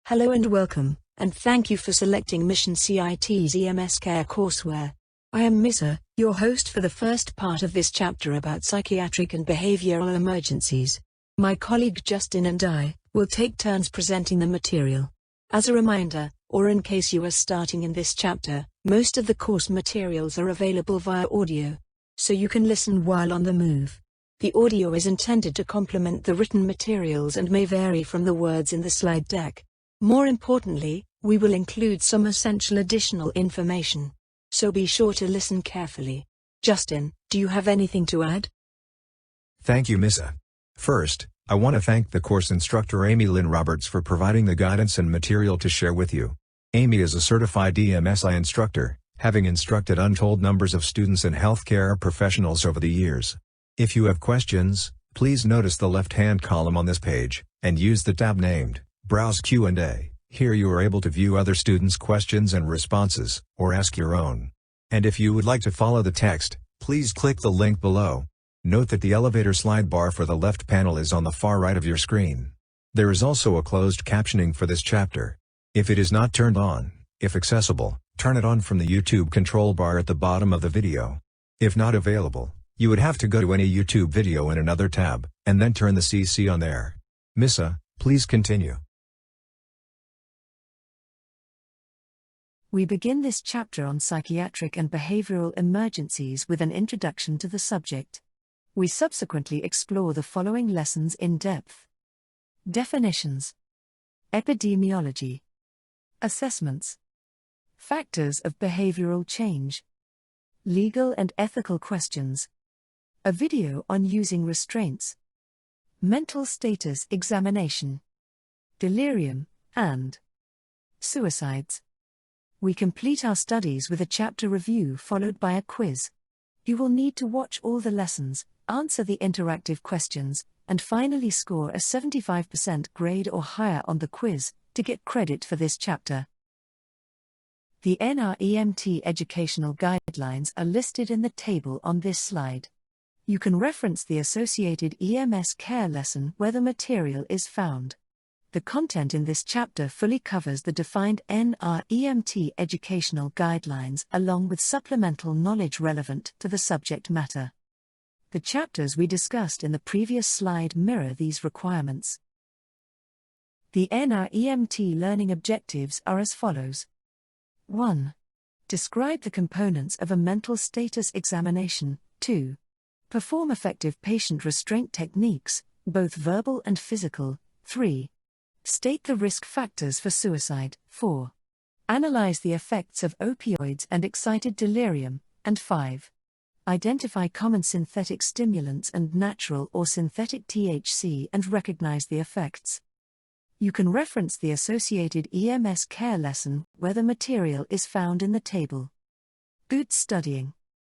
Hello and welcome, and thank you for selecting Mission CIT's EMS Care courseware. I am Missa, your host for the first part of this chapter about psychiatric and behavioral emergencies. My colleague Justin and I will take turns presenting the material. As a reminder, or in case you are starting in this chapter, most of the course materials are available via audio, so you can listen while on the move. The audio is intended to complement the written materials and may vary from the words in the slide deck. More importantly, we will include some essential additional information, so be sure to listen carefully. Justin, do you have anything to add? Thank you, Missa. First, I want to thank the course instructor Amy Lynn Roberts for providing the guidance and material to share with you. Amy is a certified EMSI instructor, having instructed untold numbers of students and healthcare professionals over the years. If you have questions, please notice the left-hand column on this page, and use the tab named Browse Q&A. Here you are able to view other students' questions and responses, or ask your own. And if you would like to follow the text, please click the link below. Note that the elevator slide bar for the left panel is on the far right of your screen. There is also a closed captioning for this chapter. If it is not turned on, if accessible, turn it on from the YouTube control bar at the bottom of the video. If not available, you would have to go to any YouTube video in another tab, and then turn the CC on there. Missa, please continue. We begin this chapter on psychiatric and behavioral emergencies with an introduction to the subject. We subsequently explore the following lessons in depth: definitions, epidemiology, assessments, factors of behavioral change, legal and ethical questions, a video on using restraints, mental status examination, delirium, and suicides. We complete our studies with a chapter review followed by a quiz. You will need to watch all the lessons, answer the interactive questions, and finally score a 75% grade or higher on the quiz to get credit for this chapter. The NREMT educational guidelines are listed in the table on this slide. You can reference the associated EMS care lesson where the material is found. The content in this chapter fully covers the defined NREMT educational guidelines along with supplemental knowledge relevant to the subject matter. The chapters we discussed in the previous slide mirror these requirements. The NREMT learning objectives are as follows. 1. Describe the components of a mental status examination. 2. Perform effective patient restraint techniques, both verbal and physical. 3. State the risk factors for suicide. 4. Analyze the effects of opioids and excited delirium. And 5. Identify common synthetic stimulants and natural or synthetic THC and recognize the effects. You can reference the associated EMS care lesson where the material is found in the table. Good studying.